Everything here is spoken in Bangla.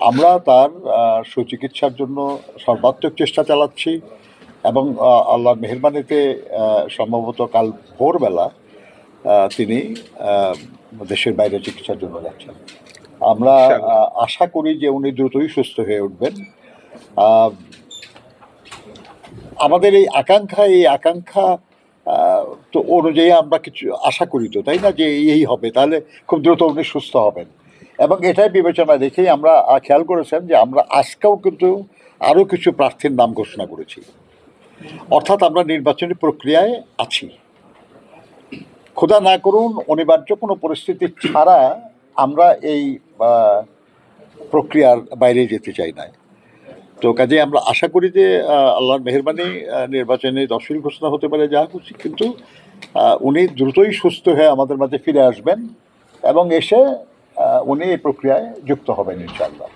আমরা তার সুচিকিৎসার জন্য সর্বাত্মক চেষ্টা চালাচ্ছি এবং আল্লাহর মেহেরবানিতে সম্ভবত কাল ভোরবেলা তিনি দেশের বাইরে চিকিৎসার জন্য যাচ্ছেন। আমরা আশা করি যে উনি দ্রুতই সুস্থ হয়ে উঠবেন। আমাদের এই আকাঙ্ক্ষা তো অনুযায়ী আমরা কিছু আশা করি তো, তাই না, যে এই হবে, তাহলে খুব দ্রুত উনি সুস্থ হবেন। এবং এটাই বিবেচনা রেখেই আমরা খেয়াল করেছেন যে আমরা আজকেও কিন্তু আরও কিছু প্রার্থীর নাম ঘোষণা করেছি, অর্থাৎ আমরা নির্বাচনী প্রক্রিয়ায় আছি। খোদা না করুন অনিবার্য কোনো পরিস্থিতি ছাড়া আমরা এই প্রক্রিয়ার বাইরে যেতে চাই না। তো কাজে আমরা আশা করি যে আল্লাহর মেহেরবানি নির্বাচনে তফসিল ঘোষণা হতে পারে, যা খুশি, কিন্তু উনি দ্রুতই সুস্থ হয়ে আমাদের মাঝে ফিরে আসবেন এবং এসে উনি এই প্রক্রিয়ায় যুক্ত হবেন ইনশাআল্লাহ।